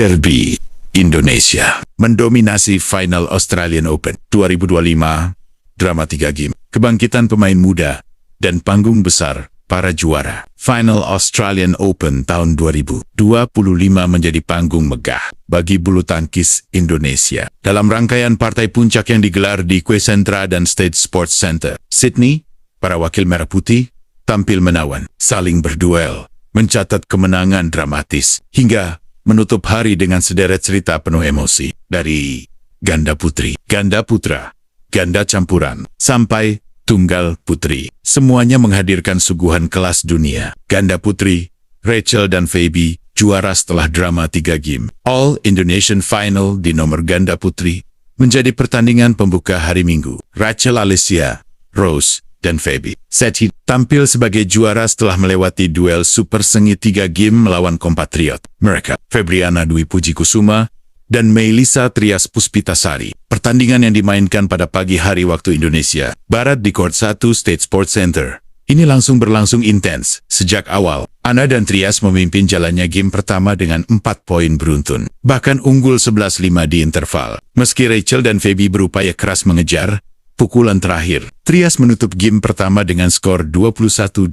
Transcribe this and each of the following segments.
Derby Indonesia mendominasi final Australian Open 2025, drama 3 game, kebangkitan pemain muda, dan panggung besar para juara. Final Australian Open tahun 2025 menjadi panggung megah bagi bulu tangkis Indonesia. Dalam rangkaian partai puncak yang digelar di Quaycentra dan State Sports Centre, Sydney, para wakil merah putih tampil menawan, saling berduel, mencatat kemenangan dramatis, hingga menutup hari dengan sederet cerita penuh emosi. Dari ganda putri, ganda putra, ganda campuran, sampai tunggal putri, semuanya menghadirkan suguhan kelas dunia. Ganda putri, Rachel dan Faby juara setelah drama 3 game. All Indonesian Final di nomor ganda putri menjadi pertandingan pembuka hari Minggu. Rachel Alicia, Rose, dan Faby Sethi tampil sebagai juara setelah melewati duel super sengit 3 game melawan kompatriot mereka, Febriana Dwi Puji Kusuma dan Melisa Trias Puspitasari. Pertandingan yang dimainkan pada pagi hari waktu Indonesia Barat di Court 1 State Sports Center ini berlangsung intens. Sejak awal, Ana dan Trias memimpin jalannya game pertama dengan 4 poin beruntun, bahkan unggul 11-5 di interval. Meski Rachel dan Faby berupaya keras mengejar pukulan terakhir, Trias menutup game pertama dengan skor 21-18.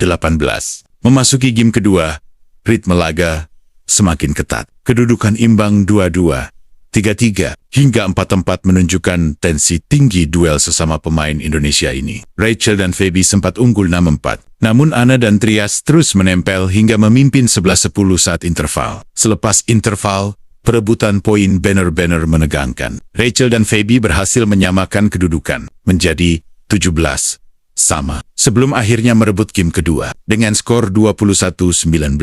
Memasuki game kedua, ritme laga semakin ketat. Kedudukan imbang 2-2, 3-3, hingga 4-4 menunjukkan tensi tinggi duel sesama pemain Indonesia ini. Rachel dan Faby sempat unggul 6-4, namun Ana dan Trias terus menempel hingga memimpin 11-10 saat interval. Selepas interval, perebutan poin benar-benar menegangkan. Rachel dan Faby berhasil menyamakan kedudukan menjadi 17 sama sebelum akhirnya merebut game kedua dengan skor 21-19.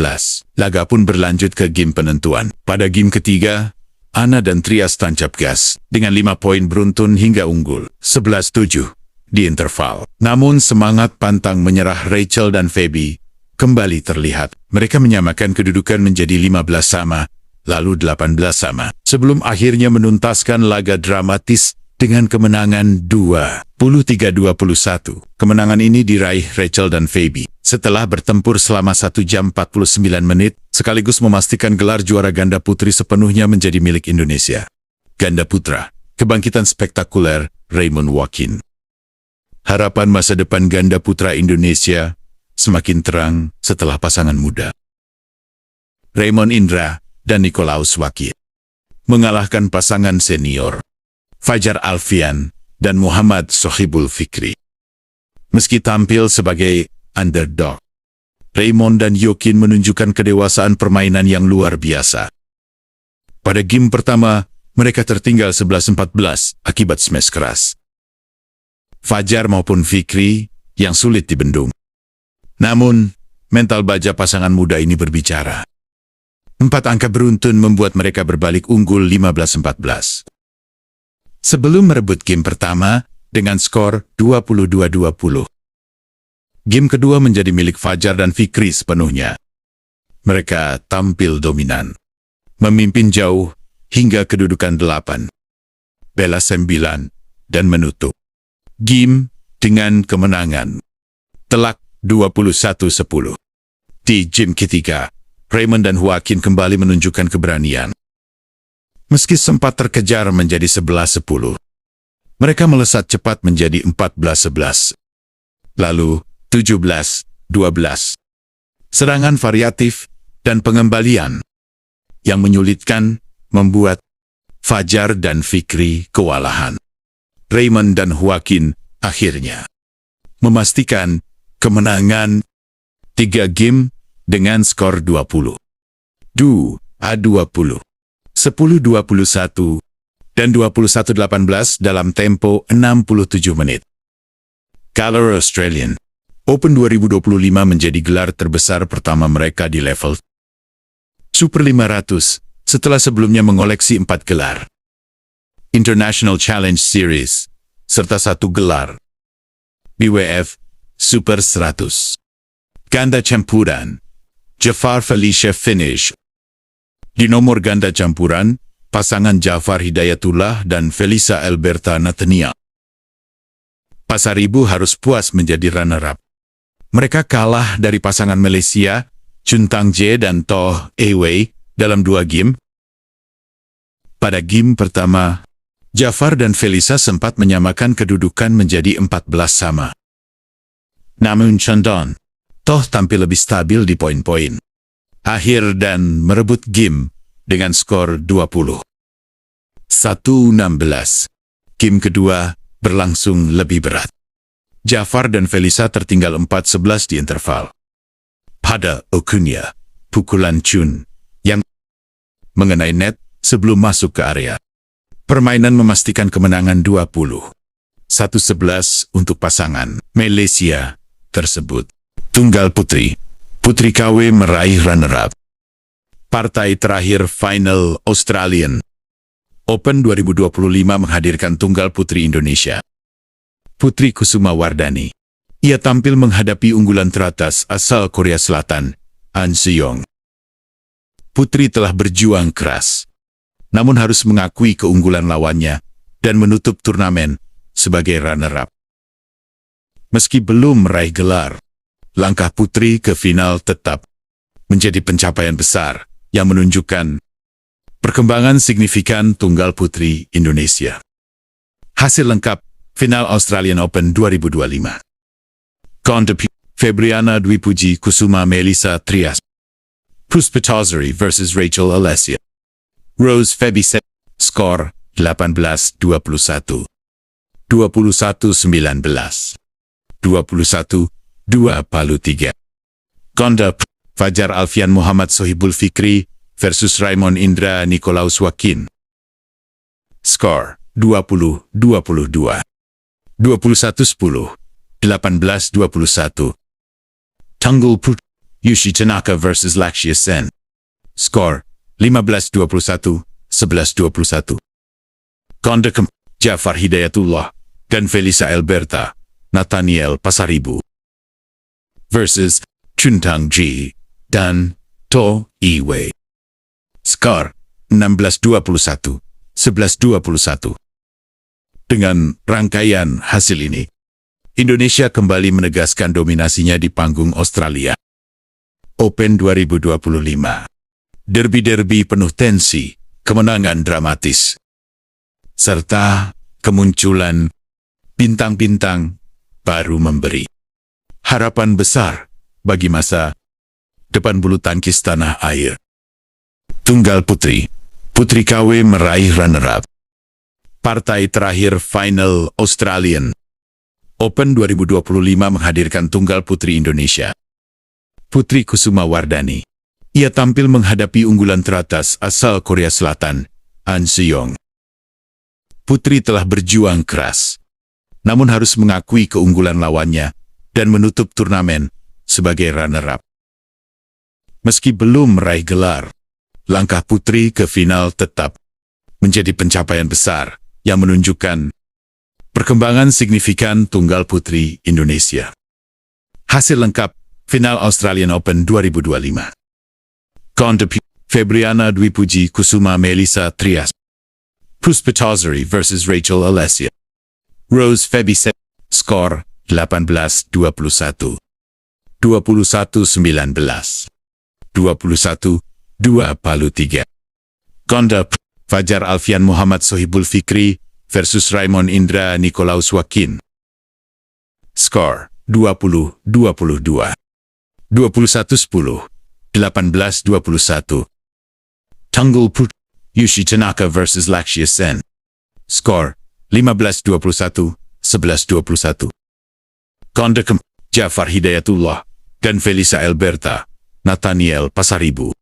Laga pun berlanjut ke game penentuan. Pada game ketiga, Ana dan Trias tancap gas dengan 5 poin beruntun hingga unggul 11-7 di interval. Namun semangat pantang menyerah Rachel dan Faby kembali terlihat. Mereka menyamakan kedudukan menjadi 15 sama, lalu 18 sama, sebelum akhirnya menuntaskan laga dramatis dengan kemenangan 23-21. Kemenangan ini diraih Rachel dan Faby setelah bertempur selama 1 jam 49 menit, sekaligus memastikan gelar juara ganda putri sepenuhnya menjadi milik Indonesia. Ganda putra, kebangkitan spektakuler Raymond Joaquin. Harapan masa depan ganda putra Indonesia semakin terang setelah pasangan muda Raymond Indra dan Nicolaus Joaquin mengalahkan pasangan senior Fajar Alfian dan Muhammad Sohibul Fikri. Meski tampil sebagai underdog, Raymond dan Joaquin menunjukkan kedewasaan permainan yang luar biasa. Pada game pertama, mereka tertinggal 11-14 akibat smash keras Fajar maupun Fikri yang sulit dibendung. Namun, mental baja pasangan muda ini berbicara. 4 angka beruntun membuat mereka berbalik unggul 15-14. Sebelum merebut game pertama dengan skor 22-20. Game kedua menjadi milik Fajar dan Fikri sepenuhnya. Mereka tampil dominan, memimpin jauh hingga kedudukan 8, bela 9, dan menutup game dengan kemenangan telak 21-10. Di game ketiga, Raymond dan Joaquin kembali menunjukkan keberanian. Meski sempat terkejar menjadi 11-10, mereka melesat cepat menjadi 14-11. Lalu 17-12. Serangan variatif dan pengembalian yang menyulitkan membuat Fajar dan Fikri kewalahan. Raymond dan Joaquin akhirnya memastikan kemenangan 3 game dengan skor 20-20, 10-21, dan 21-18 dalam tempo 67 menit. Color Australian Open 2025 menjadi gelar terbesar pertama mereka di level Super 500 setelah sebelumnya mengoleksi 4 gelar International Challenge Series serta 1 gelar BWF Super 100. Ganda campuran, Jafar Felicia finish. Di nomor ganda campuran, pasangan Jafar Hidayatullah dan Felisa Alberta Natania Pasaribu harus puas menjadi runner-up. Mereka kalah dari pasangan Malaysia, Chun Tang Jie dan Toh Wei dalam 2 game. Pada game pertama, Jafar dan Felisa sempat menyamakan kedudukan menjadi 14 sama. Namun Chandon toh tampil lebih stabil di poin-poin akhir dan merebut game dengan skor 20-16. Game kedua berlangsung lebih berat. Jafar dan Felisa tertinggal 4-11 di interval. Pada akhirnya, pukulan Chun yang mengenai net sebelum masuk ke area. Permainan memastikan kemenangan 20-11 untuk pasangan Malaysia tersebut. Tunggal putri, Putri KW meraih runner-up. Partai terakhir final Australian Open 2025 menghadirkan tunggal putri Indonesia. Putri Kusuma Wardani. Ia tampil menghadapi unggulan teratas asal Korea Selatan, An Seong. Putri telah berjuang keras, namun harus mengakui keunggulan lawannya dan menutup turnamen sebagai runner-up. Meski belum meraih gelar, langkah Putri ke final tetap menjadi pencapaian besar yang menunjukkan perkembangan signifikan tunggal putri Indonesia. Hasil lengkap final Australian Open 2025. Kondepi Febriana Dwi Puji Kusuma Melissa Trias. Puspitazari vs Rachel Alessia. Rose Febise. Skor 18-21. 21-19. 21-23. Konda Fajar Alfian Muhammad Sohibul Fikri versus Raymond Indra Nikolaus Wakin. Skor 20-22. 21-10. 18-21. Tunggul Put Yushi Tanaka vs Lakshya Sen. Skor 15-21. 11-21. Konda Jafar Hidayatullah dan Felisa Alberta Nathaniel Pasaribu versus Chuntang Ji dan To Iwei. Skor 16-21, 11-21. Dengan rangkaian hasil ini, Indonesia kembali menegaskan dominasinya di panggung Australia Open 2025. Derby-derby penuh tensi, kemenangan dramatis, serta kemunculan bintang-bintang baru memberi harapan besar bagi masa depan bulu tangkis tanah air. Tunggal putri, Putri KW meraih runner-up. Partai terakhir final Australian Open 2025 menghadirkan tunggal putri Indonesia. Putri Kusuma Wardani. Ia tampil menghadapi unggulan teratas asal Korea Selatan, An Seong. Putri telah berjuang keras, namun harus mengakui keunggulan lawannya dan menutup turnamen sebagai runner-up. Meski belum meraih gelar, langkah Putri ke final tetap menjadi pencapaian besar yang menunjukkan perkembangan signifikan tunggal putri Indonesia. Hasil lengkap final Australian Open 2025. Kondepi Febriana Dwi Puji Kusuma Melissa Trias. Puspitazari vs Rachel Alessia. Rose Febise. Skor 18-21. 21-19. 21-23. Konda Fajar Alfian Muhammad Sohibul Fikri versus Raymond Indra Nikolaus Wakin. Skor 20-22. 21-10. 18-21. Tunggul Put Yushi Tanaka versus Lakshya Sen. Skor 15-21. 11-21. Konda Jafar Hidayatullah dan Felisa Alberta Nathaniel Pasaribu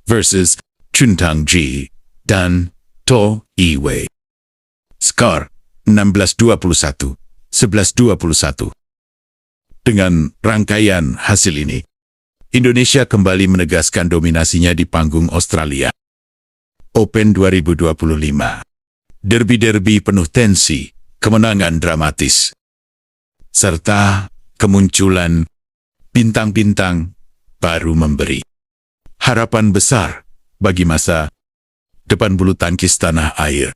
versus Chuntang Ji dan To Iwei. Skor 16-21, 11-21. Dengan rangkaian hasil ini, Indonesia kembali menegaskan dominasinya di panggung Australia Open 2025. Derby-derby penuh tensi, kemenangan dramatis, serta kemunculan bintang-bintang baru memberi harapan besar bagi masa depan bulu tangkis tanah air.